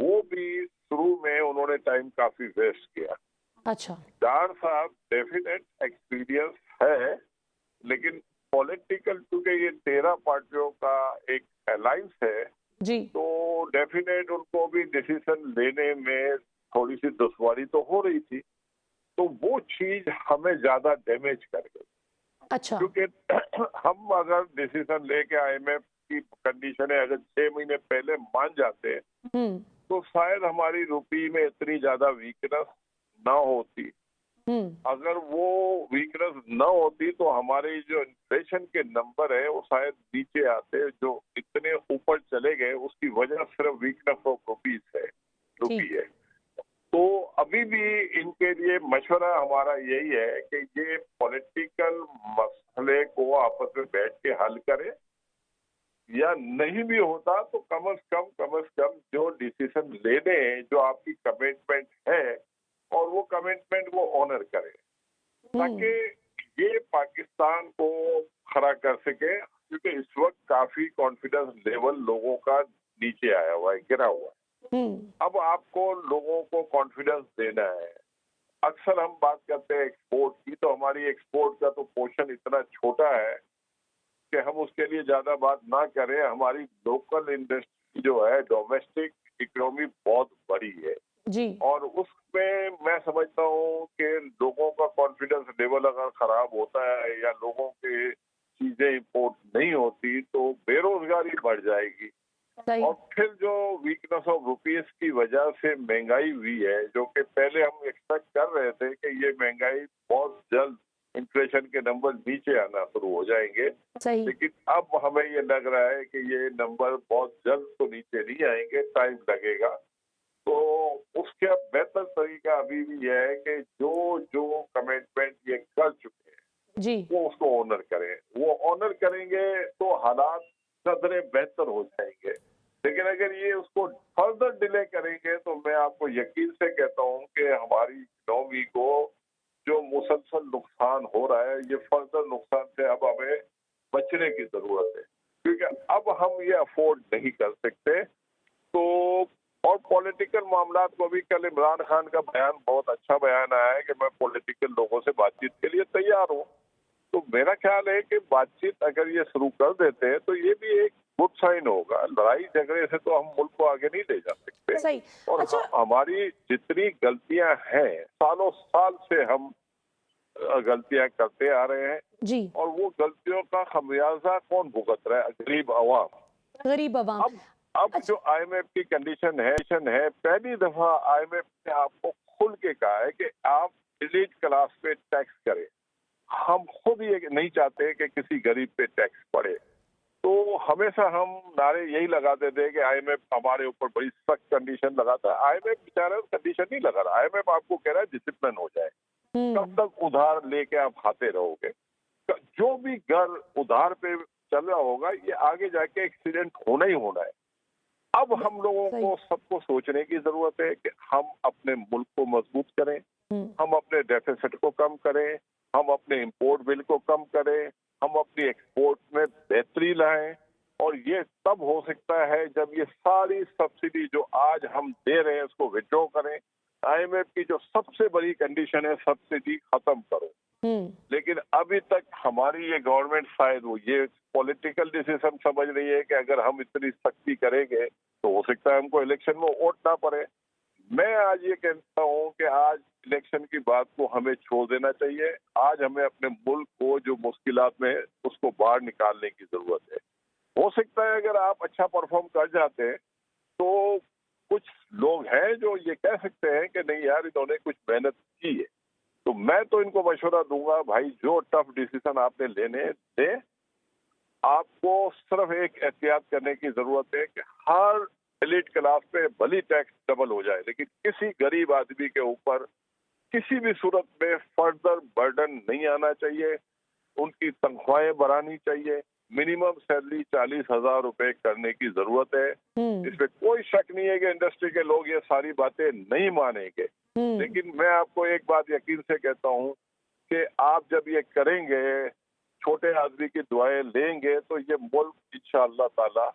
वो भी शुरू में उन्होंने टाइम काफी वेस्ट किया। अच्छा, डार साहब डेफिनेट एक्सपीरियंस है, लेकिन पॉलिटिकल क्योंकि ये 13 पार्टियों का एक अलायंस है जी तो डेफिनेट उनको भी डिसीजन लेने में थोड़ी सी दुश्वारी तो हो रही थी। तो वो चीज हमें ज्यादा डैमेज कर गई। अच्छा, क्योंकि हम अगर डिसीजन लेके आईएमएफ की कंडीशन है अगर 6 महीने पहले मान जाते हैं तो शायद हमारी रुपये में इतनी ज्यादा वीकनेस ना होती। अगर वो वीकनेस न होती तो हमारे जो इन्फ्लेशन के नंबर है वो शायद नीचे आते। जो इतने ऊपर चले गए उसकी वजह सिर्फ वीकनेस ऑफ रुपीज है, रुपी है। तो अभी भी इनके लिए मशवरा हमारा यही है कि ये पॉलिटिकल मसले को आपस में बैठ के हल करें, या नहीं भी होता तो कम से कम जो डिसीजन लेने हैं, जो आपकी कमिटमेंट है और वो कमिटमेंट वो ऑनर करें, ताकि ये पाकिस्तान को खड़ा कर सके। क्योंकि इस वक्त काफी कॉन्फिडेंस लेवल लोगों का नीचे आया हुआ है, गिरा हुआ है। अब आपको लोगों को कॉन्फिडेंस देना है। अक्सर हम बात करते हैं एक्सपोर्ट की, तो हमारी एक्सपोर्ट का तो पोर्शन इतना छोटा है कि हम उसके लिए ज्यादा बात ना करें। हमारी लोकल इंडस्ट्री जो है, डोमेस्टिक इकोनॉमी बहुत बड़ी है जी, और उसमें मैं समझता हूँ कि लोगों का कॉन्फिडेंस लेवल अगर खराब होता है या लोगों के चीजें इंपोर्ट नहीं होती तो बेरोजगारी बढ़ जाएगी। सही, और फिर जो वीकनेस ऑफ रुपीज की वजह से महंगाई हुई है, जो कि पहले हम एक्सपेक्ट कर रहे थे कि ये महंगाई बहुत जल्द इन्फ्लेशन के नंबर नीचे आना शुरू हो जाएंगे, सही, लेकिन अब हमें ये लग रहा है कि ये नंबर बहुत जल्द तो नीचे नहीं आएंगे, टाइम लगेगा। तो उसका बेहतर तरीका अभी भी है कि जो कमिटमेंट ये कर चुके हैं जी, वो उसको ऑनर करें। वो ऑनर करेंगे तो हालात कदरे बेहतर हो जाएंगे। लेकिन अगर ये उसको फर्दर डिले करेंगे तो मैं आपको यकीन से कहता हूँ कि हमारी इकोनॉमी को जो मुसलसल नुकसान हो रहा है, ये फर्दर नुकसान से अब हमें बचने की जरूरत है, क्योंकि अब हम ये अफोर्ड नहीं कर सकते। तो और पॉलिटिकल मामलात को भी कल इमरान खान का बयान बहुत अच्छा बयान आया है कि मैं पॉलिटिकल लोगों से बातचीत के लिए तैयार हूँ। तो मेरा ख्याल है कि बातचीत अगर ये शुरू कर देते हैं तो ये भी एक गुड साइन होगा। लड़ाई झगड़े से तो हम मुल्क को आगे नहीं ले जा सकते। सही। और अच्छा, हमारी जितनी गलतियां हैं, सालों साल से हम गलतियां करते आ रहे हैं जी, और वो गलतियों का खमियाजा कौन भुगत रहा है? गरीब आवाम। गरीब आवाम। अब जो आईएमएफ की कंडीशन है, पहली दफा आईएमएफ ने आपको खुल के कहा है कि आप एलीट क्लास पे टैक्स करें। हम खुद ये नहीं चाहते कि किसी गरीब पे टैक्स पड़े। तो हमेशा हम नारे यही लगाते थे कि आईएमएफ हमारे ऊपर बड़ी सख्त कंडीशन लगाता है। आईएमएफ बेचारा कंडीशन नहीं लगा रहा, आईएमएफ आपको कह रहा है डिसिप्लिन हो जाए। कब तक उधार लेके आप खाते रहोगे? जो भी घर उधार पे चल रहा होगा, ये आगे जाके एक्सीडेंट होना ही होना है। अब हम लोगों को सबको सोचने की जरूरत है कि हम अपने मुल्क को मजबूत करें, हम अपने डेफिसिट को कम करें, हम अपने इंपोर्ट बिल को कम करें, हम अपनी एक्सपोर्ट में बेहतरी लाएं। और ये तब हो सकता है जब ये सारी सब्सिडी जो आज हम दे रहे हैं उसको विड्रॉ करें। आईएमएफ की जो सबसे बड़ी कंडीशन है सब्सिडी खत्म करो। लेकिन अभी तक हमारी ये गवर्नमेंट शायद वो ये पॉलिटिकल डिसीजन समझ रही है कि अगर हम इतनी सख्ती करेंगे तो हो सकता है हमको इलेक्शन में वोट ना पड़े। मैं आज ये कहता हूँ कि आज इलेक्शन की बात को हमें छोड़ देना चाहिए। आज हमें अपने मुल्क को जो मुश्किलात में है उसको बाहर निकालने की जरूरत है। हो सकता है अगर आप अच्छा परफॉर्म कर जाते हैं तो कुछ लोग हैं जो ये कह सकते हैं कि नहीं यार इन्होंने कुछ मेहनत की है। तो मैं तो इनको मशवरा दूंगा, भाई जो टफ डिसीजन आपने लेने दे, आपको सिर्फ एक एहतियात करने की जरूरत है कि हर एलिट क्लास पे भली टैक्स डबल हो जाए, लेकिन किसी गरीब आदमी के ऊपर किसी भी सूरत में फर्दर बर्डन नहीं आना चाहिए। उनकी तनख्वाहें बढ़ानी चाहिए। मिनिमम सैलरी 40,000 रुपए करने की जरूरत है। इसमें कोई शक नहीं है कि इंडस्ट्री के लोग ये सारी बातें नहीं मानेंगे, लेकिन मैं आपको एक बात यकीन से कहता हूँ कि आप जब ये करेंगे, छोटे आदमी की दुआएं लेंगे, तो ये मुल्क इंशाअल्लाह ताला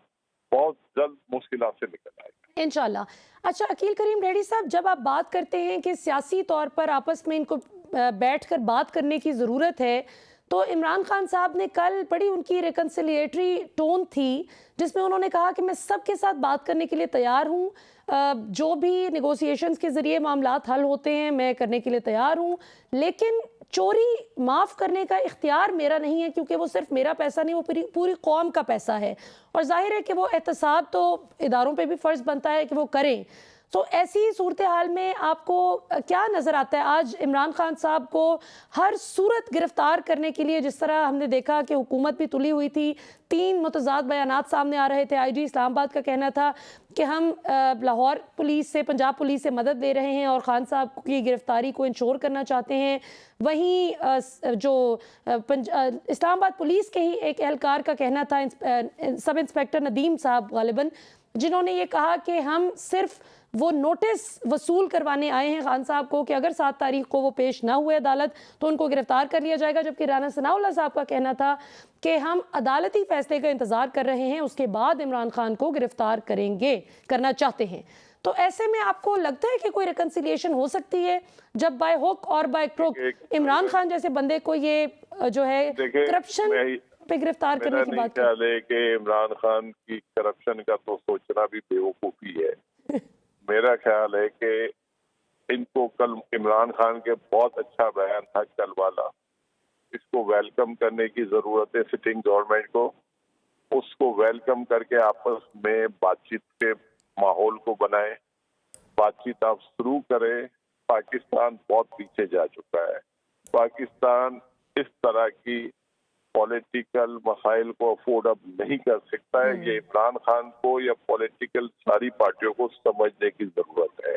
बहुत जल्द मुश्किलात से निकल आएगा इंशाल्लाह। अच्छा अकील करीम रेड्डी साहब, जब आप बात करते हैं कि सियासी तौर पर आपस में इनको बैठकर बात करने की ज़रूरत है, तो इमरान खान साहब ने कल बड़ी उनकी रिकन्सिलिएटरी टोन थी जिसमें उन्होंने कहा कि मैं सबके साथ बात करने के लिए तैयार हूँ, जो भी नेगोशिएशंस के ज़रिए मामलात हल होते हैं मैं करने के लिए तैयार हूँ, लेकिन चोरी माफ़ करने का इख्तियार मेरा नहीं है क्योंकि वो सिर्फ मेरा पैसा नहीं, वो पूरी कौम का पैसा है और जाहिर है कि वो एहतसाब तो इदारों पे भी फ़र्ज़ बनता है कि वो करें। तो ऐसी सूरत हाल में आपको क्या नज़र आता है आज इमरान खान साहब को हर सूरत गिरफ्तार करने के लिए? जिस तरह हमने देखा कि हुकूमत भी तुली हुई थी, 3 मुतज़ाद बयानात सामने आ रहे थे। आईजी इस्लामाबाद का कहना था कि हम लाहौर पुलिस से, पंजाब पुलिस से मदद ले रहे हैं और खान साहब की गिरफ्तारी को इंश्योर करना चाहते हैं। वहीं जो इस्लामाबाद पुलिस के ही एक एहलकार का कहना था, सब इंस्पेक्टर नदीम साहब गालिबन, जिन्होंने ये कहा कि हम सिर्फ वो नोटिस वसूल करवाने आए हैं खान साहब को कि अगर 7 तारीख को वो पेश ना हुए अदालत तो उनको गिरफ्तार कर लिया जाएगा। जबकि राना सनाउल्लाह साहब का कहना था कि हम अदालती फैसले का इंतज़ार कर रहे हैं, उसके बाद इमरान खान को गिरफ्तार करना चाहते हैं। तो ऐसे में आपको लगता है कि कोई रिकन्सिलिएशन हो सकती है जब बाय हुक और बाय क्रुक इमरान खान जैसे बंदे को ये जो है करप्शन पे गिरफ्तार करने की बात है कि इमरान खान की करप्शन का तो सोचना भी बेवकूफ़ी है। मेरा ख्याल है कि इनको कल इमरान खान के बहुत अच्छा बयान था कल वाला, इसको वेलकम करने की जरूरत है सिटिंग गवर्नमेंट को। उसको वेलकम करके आपस में बातचीत के माहौल को बनाए, बातचीत आप शुरू करें। पाकिस्तान बहुत पीछे जा चुका है। पाकिस्तान इस तरह की पॉलिटिकल मसाइल को अफोर्ड अब नहीं कर सकता है। ये इमरान खान को या पॉलिटिकल सारी पार्टियों को समझने की जरूरत है।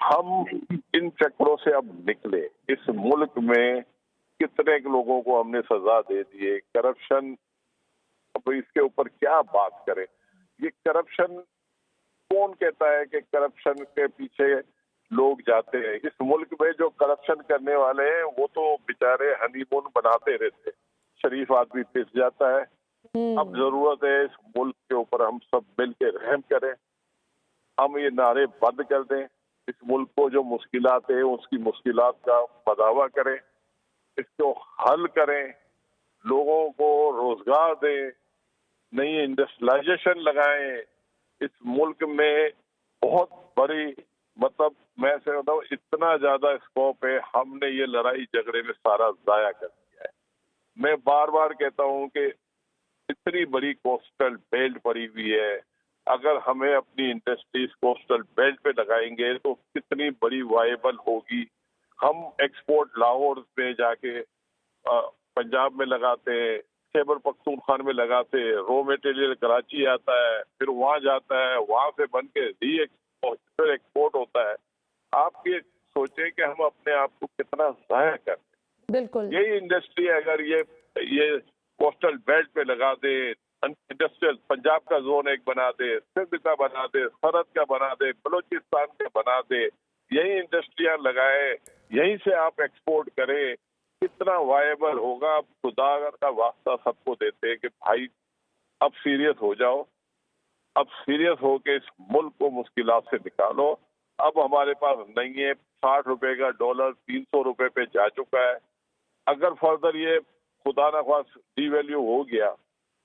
हम इन चक्रों से अब निकले। इस मुल्क में कितने लोगों को हमने सजा दे दी है। करप्शन, अब इसके ऊपर क्या बात करें। ये करप्शन, कौन कहता है कि करप्शन के पीछे लोग जाते हैं? इस मुल्क में जो करप्शन करने वाले हैं वो तो बेचारे हनीमून बनाते रहते, शरीफ आदमी पिस जाता है। अब जरूरत है इस मुल्क के ऊपर हम सब मिल के रहम करें, हम ये नारे बंद कर दें। इस मुल्क को जो मुश्किलात है उसकी मुश्किलात का मदावा करें, इसको हल करें, लोगों को रोजगार दें, नई इंडस्ट्रियलाइजेशन लगाएं। इस मुल्क में बहुत बड़ी, मतलब मैं से बताऊं, इतना ज्यादा स्कोप है, हमने ये लड़ाई झगड़े में सारा जाया कर दिया है। मैं बार बार कहता हूं कि इतनी बड़ी कोस्टल बेल्ट पड़ी हुई है, अगर हमें अपनी इंडस्ट्रीज कोस्टल बेल्ट पे लगाएंगे तो कितनी बड़ी वायबल होगी। हम एक्सपोर्ट लाहौर में जाके पंजाब में लगाते हैं, खैबर पख्तूनख्वा में लगाते, रॉ मटेरियल कराची आता है, फिर वहां जाता है, वहां से बन के फिर एक्सपोर्ट होता है। आप ये सोचें कि हम अपने आप को कितना जाया कर रहे हैं। बिल्कुल। यही इंडस्ट्री अगर ये कोस्टल बेल्ट पे लगा दे, इंडस्ट्रियल पंजाब का जोन एक बना दे, सिंध का बना दे, सरहद का बना दे, बलूचिस्तान का बना दे, यही इंडस्ट्रियां लगाए, यहीं से आप एक्सपोर्ट करें, कितना वायबल होगा। अब खुदा का वास्ता सबको देते हैं कि भाई अब सीरियस हो जाओ, अब सीरियस होके इस मुल्क को मुश्किलात से निकालो। अब हमारे पास नहीं है, 60 रुपए का डॉलर 300 रुपए पे जा चुका है। अगर फर्दर ये खुदा न खास डिवैल्यू हो गया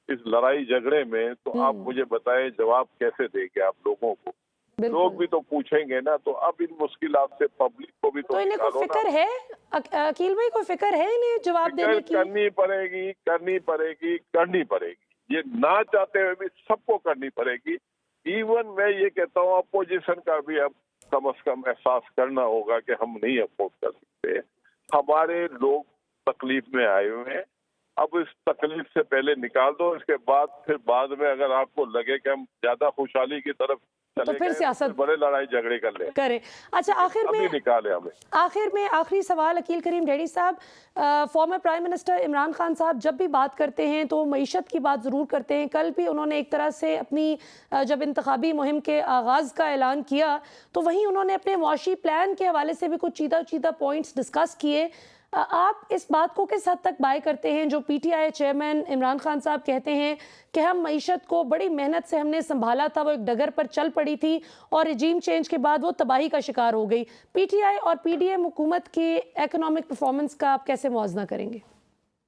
इस लड़ाई झगड़े में, तो आप मुझे बताएं जवाब कैसे देंगे आप लोगों को? लोग भी तो पूछेंगे ना। तो अब इन मुश्किलात से पब्लिक को भी तो इन्हें कोई फिक्र है? अकील भाई, कोई फिक्र है इन्हें जवाब देने की? करनी पड़ेगी। ये ना चाहते हुए भी सबको करनी पड़ेगी। इवन मैं ये कहता हूँ अपोजिशन का भी अब कम से कम एहसास करना होगा कि हम नहीं अफोर्ड कर सकते। हमारे लोग तकलीफ में आए हुए हैं, अब इस तकलीफ से पहले निकाल दो। इसके बाद फिर बाद में अगर आपको लगे कि हम ज्यादा खुशहाली की तरफ तो फिर सियासत बड़े लड़ाई झगड़े कर ले करें। अच्छा, आखिर में निकाले हमें। आखिर में आखिरी सवाल अकील करीम ढेड़ी साहब, former prime minister Imran Khan साहब जब भी बात करते हैं तो मईशत की बात ज़रूर करते हैं। कल भी उन्होंने एक तरह से अपनी जब इंतखाबी मुहिम के आगाज़ का ऐलान किया तो वहीं उन्होंने अपने मुआशी प्लान के हवाले से भी कुछ चीदा पॉइंट्स डिस्कस किए। आप इस बात को किस हद तक बाय करते हैं जो पीटीआई चेयरमैन इमरान खान साहब कहते हैं कि हम मईशत को बड़ी मेहनत से हमने संभाला था, वो एक डगर पर चल पड़ी थी और रिजीम चेंज के बाद वो तबाही का शिकार हो गई। पीटीआई और पीडीएम हुकूमत की इकोनॉमिक परफॉर्मेंस का आप कैसे मुआवजा करेंगे?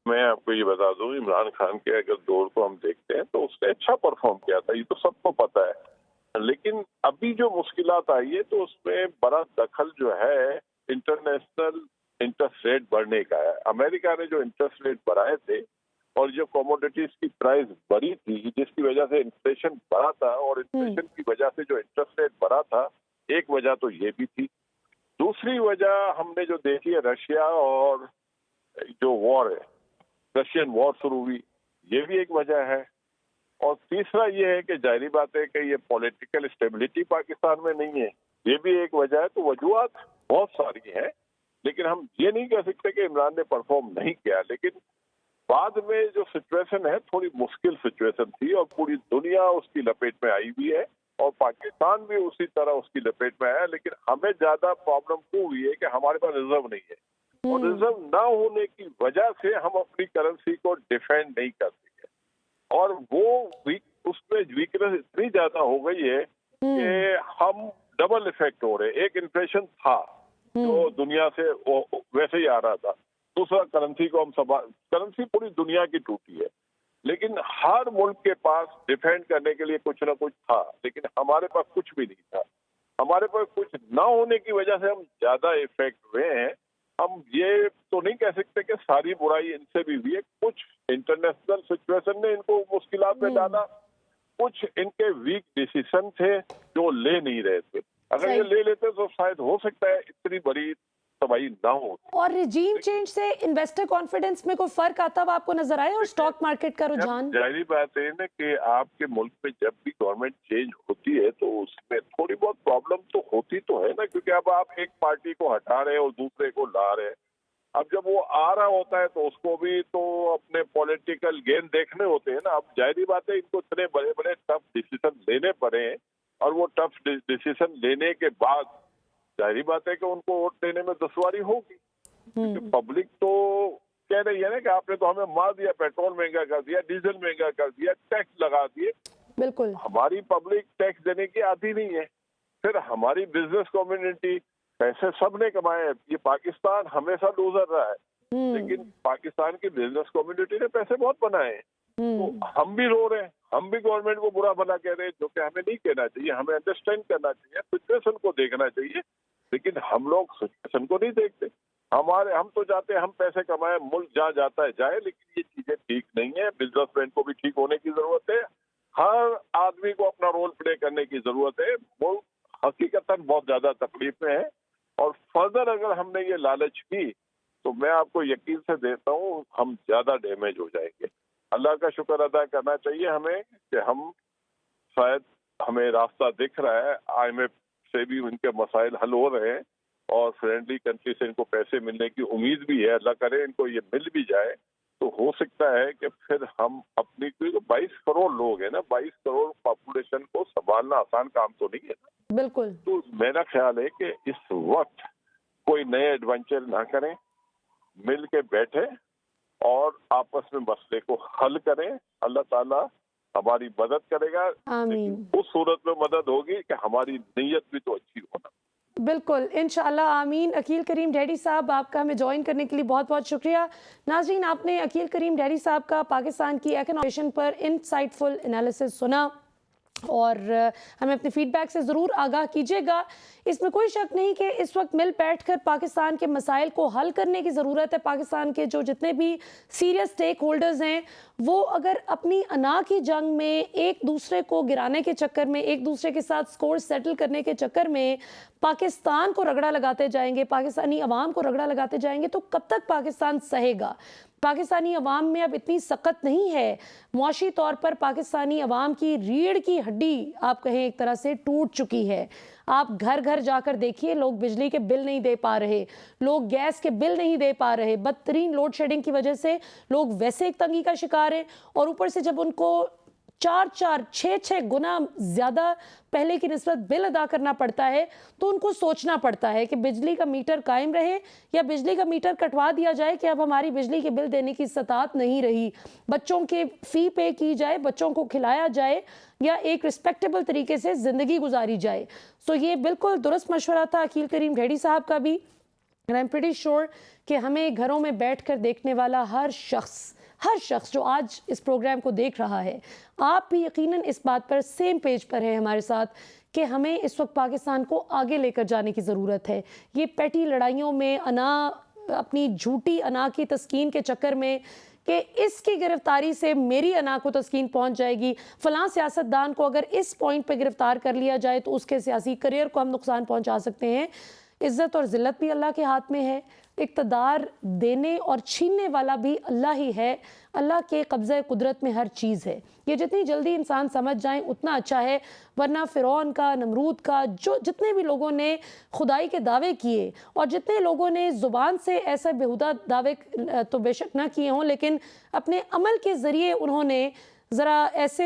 मैं आपको ये बता दूं, इमरान खान के अगर दौर को हम देखते हैं तो उसने अच्छा परफॉर्म किया था, ये तो सबको पता है। लेकिन अभी जो मुश्किलात आई है तो उसमें बड़ा दखल जो है इंटरनेशनल इंटरेस्ट रेट बढ़ने का है। अमेरिका ने जो इंटरेस्ट रेट बढ़ाए थे और जो कमोडिटीज की प्राइस बढ़ी थी जिसकी वजह से इन्फ्लेशन बढ़ा था, और इन्फ्लेशन की वजह से जो इंटरेस्ट रेट बढ़ा था, एक वजह तो ये भी थी। दूसरी वजह हमने जो देखी है रशिया और जो वॉर है, रशियन वॉर शुरू हुई, ये भी एक वजह है। और तीसरा ये है कि जाहिर बात है कि ये पॉलिटिकल स्टेबिलिटी पाकिस्तान में नहीं है, ये भी एक वजह है। तो वजूहत बहुत सारी हैं, लेकिन हम ये नहीं कह सकते कि इमरान ने परफॉर्म नहीं किया। लेकिन बाद में जो सिचुएशन है थोड़ी मुश्किल सिचुएशन थी और पूरी दुनिया उसकी लपेट में आई हुई है और पाकिस्तान भी उसी तरह उसकी लपेट में आया। लेकिन हमें ज्यादा प्रॉब्लम क्यों हुई है कि हमारे पास रिजर्व नहीं है, और रिजर्व ना होने की वजह से हम अपनी करेंसी को डिफेंड नहीं कर सके, और वो उसमें वीकनेस इतनी ज्यादा हो गई है कि हम डबल इफेक्ट हो रहे। एक इन्फ्लेशन था जो दुनिया से वैसे ही आ रहा था, दूसरा करेंसी को करेंसी पूरी दुनिया की टूटी है, लेकिन हर मुल्क के पास डिफेंड करने के लिए कुछ ना कुछ था, लेकिन हमारे पास कुछ भी नहीं था। हमारे पास कुछ ना होने की वजह से हम ज्यादा इफेक्ट हुए हैं। हम ये तो नहीं कह सकते कि सारी बुराई इनसे भी हुई है, कुछ इंटरनेशनल सिचुएशन ने इनको मुश्किलात में डाला, कुछ इनके वीक डिसीजन थे जो ले नहीं रहे थे। अगर ये ले लेते तो शायद हो सकता है इतनी बड़ी तबाही ना हो। और रिजीम चेंज से इन्वेस्टर कॉन्फिडेंस में कोई फर्क आता हुआ आपको नजर आया, और स्टॉक मार्केट का रुझान? जाहिर बात है ना कि आपके मुल्क में जब भी गवर्नमेंट चेंज होती है तो उसमें थोड़ी बहुत प्रॉब्लम तो होती तो है ना, क्योंकि अब आप एक पार्टी को हटा रहे और दूसरे को ला रहे हैं। अब जब वो आ रहा होता है तो उसको भी तो अपने पॉलिटिकल गेन देखने होते हैं ना। अब जाहिर बात है इनको इतने बड़े बड़े टफ डिसीजन लेने पड़े हैं, और वो टफ डिसीजन लेने के बाद जाहिर बात है कि उनको वोट देने में दुश्वारी होगी, क्योंकि पब्लिक तो कह रही है ना कि आपने तो हमें मार दिया, पेट्रोल महंगा कर दिया, डीजल महंगा कर दिया, टैक्स लगा दिए। बिल्कुल। हमारी पब्लिक टैक्स देने की आती नहीं है। फिर हमारी बिजनेस कम्युनिटी, पैसे सबने कमाए, ये पाकिस्तान हमेशा लूजर रहा है, लेकिन पाकिस्तान की बिजनेस कम्युनिटी ने पैसे बहुत बनाए हैं। तो हम भी रो रहे हैं, हम भी गवर्नमेंट को बुरा भला कह रहे हैं, जो कि हमें नहीं कहना चाहिए। हमें अंडरस्टैंड करना चाहिए, सिचुएशन को देखना चाहिए, लेकिन हम लोग सिचुएशन को नहीं देखते। हम तो चाहते हैं हम पैसे कमाएं, मुल्क जहाँ जाता है जाए, लेकिन ये चीजें ठीक नहीं है। बिजनेसमैन को भी ठीक होने की जरूरत है, हर आदमी को अपना रोल प्ले करने की जरूरत है। मुल्क हकीकतन बहुत ज्यादा तकलीफ में है, और फर्दर अगर हमने ये लालच की तो मैं आपको यकीन से देता हूँ हम ज्यादा डैमेज हो जाएंगे। अल्लाह का शुक्र अदा करना चाहिए हमें कि हम शायद हमें रास्ता दिख रहा है, IMF से भी उनके मसाइल हल हो रहे हैं और फ्रेंडली कंट्री से इनको पैसे मिलने की उम्मीद भी है। अल्लाह करे इनको ये मिल भी जाए तो हो सकता है कि फिर हम अपनी, क्योंकि 22 करोड़ लोग हैं ना, 22 करोड़ पॉपुलेशन को संभालना आसान काम तो नहीं है ना। बिल्कुल। तो मेरा ख्याल है कि इस वक्त कोई नए एडवेंचर ना करें, मिल के बैठे और आपस में मसले को हल करें। अल्लाह ताला हमारी मदद करेगा। आमीन। उस सूरत में मदद होगी कि हमारी नीयत भी तो अच्छी होना। बिल्कुल, इंशाअल्लाह आमीन। अकील करीम डैडी साहब, आपका हमें ज्वाइन करने के लिए बहुत बहुत शुक्रिया। नाज़रीन, आपने अकील करीम डैडी साहब का पाकिस्तान की इकोनॉमी पर इनसाइटफुल एनालिसिस सुना और हमें अपने फीडबैक से ज़रूर आगाह कीजिएगा। इसमें कोई शक नहीं कि इस वक्त मिल बैठकर पाकिस्तान के मसाइल को हल करने की ज़रूरत है। पाकिस्तान के जो जितने भी सीरियस स्टेक होल्डर्स हैं वो अगर अपनी अना की जंग में एक दूसरे को गिराने के चक्कर में, एक दूसरे के साथ स्कोर सेटल करने के चक्कर में पाकिस्तान को रगड़ा लगाते जाएंगे, पाकिस्तानी अवाम को रगड़ा लगाते जाएंगे, तो कब तक पाकिस्तान सहेगा? पाकिस्तानी अवाम में अब इतनी सख्त नहीं है। मुआशी तौर पर पाकिस्तानी अवाम की रीढ़ की हड्डी आप कहें एक तरह से टूट चुकी है। आप घर घर जाकर देखिए, लोग बिजली के बिल नहीं दे पा रहे, लोग गैस के बिल नहीं दे पा रहे। बदतरीन लोड शेडिंग की वजह से लोग वैसे एक तंगी का शिकार हैं और ऊपर से जब उनको 4-6 गुना ज़्यादा पहले की निस्बत बिल अदा करना पड़ता है तो उनको सोचना पड़ता है कि बिजली का मीटर कायम रहे या बिजली का मीटर कटवा दिया जाए कि अब हमारी बिजली के बिल देने की इस्तात नहीं रही। बच्चों के फ़ी पे की जाए, बच्चों को खिलाया जाए या एक रिस्पेक्टेबल तरीके से ज़िंदगी गुजारी जाए। सो ये बिल्कुल दुरुस्त मशवरा था अकील करीम ढेड़ी साहब का भी। And I am pretty sure कि हमें घरों में बैठकर देखने वाला हर शख्स जो आज इस प्रोग्राम को देख रहा है, आप भी यकीनन इस बात पर सेम पेज पर है हमारे साथ कि हमें इस वक्त पाकिस्तान को आगे लेकर जाने की ज़रूरत है। ये पेटी लड़ाइयों में अपनी झूठी अना की तस्कीन के चक्कर में कि इसकी गिरफ्तारी से मेरी अना को तस्कीन पहुंच जाएगी, फ़लाँ सियासतदान को अगर इस पॉइंट पर गिरफ्तार कर लिया जाए तो उसके सियासी करियर को हम नुकसान पहुंचा सकते हैं। इज़्ज़त और ज़िल्लत भी अल्लाह के हाथ में है, इक़्तिदार देने और छीनने वाला भी अल्लाह ही है। अल्लाह के कब्ज़े कुदरत में हर चीज़ है। ये जितनी जल्दी इंसान समझ जाएं उतना अच्छा है, वरना फ़िरौन का, नमरूद का, जो जितने भी लोगों ने खुदाई के दावे किए और जितने लोगों ने ज़ुबान से ऐसे बेहुदा दावे तो बेशक ना किए हों, लेकिन अपने अमल के ज़रिए उन्होंने ज़रा ऐसे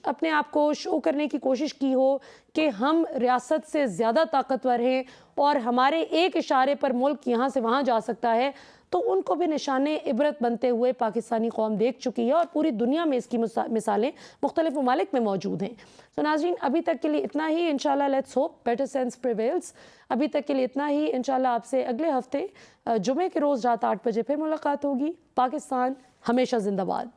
अपने आप को शो करने की कोशिश की हो कि हम रियासत से ज़्यादा ताकतवर हैं और हमारे एक इशारे पर मुल्क यहाँ से वहाँ जा सकता है, तो उनको भी निशाने इबरत बनते हुए पाकिस्तानी कौम देख चुकी है और पूरी दुनिया में इसकी मिसालें मुख्तलिफ ममालिक में मौजूद हैं। तो नाज़रीन, अभी तक के लिए इतना ही। इंशाल्लाह let's hope better sense prevails. अभी तक के लिए इतना ही। इंशाल्लाह आपसे अगले हफ्ते जुमे के रोज़ रात 8 बजे फिर मुलाकात होगी। पाकिस्तान हमेशा जिंदाबाद।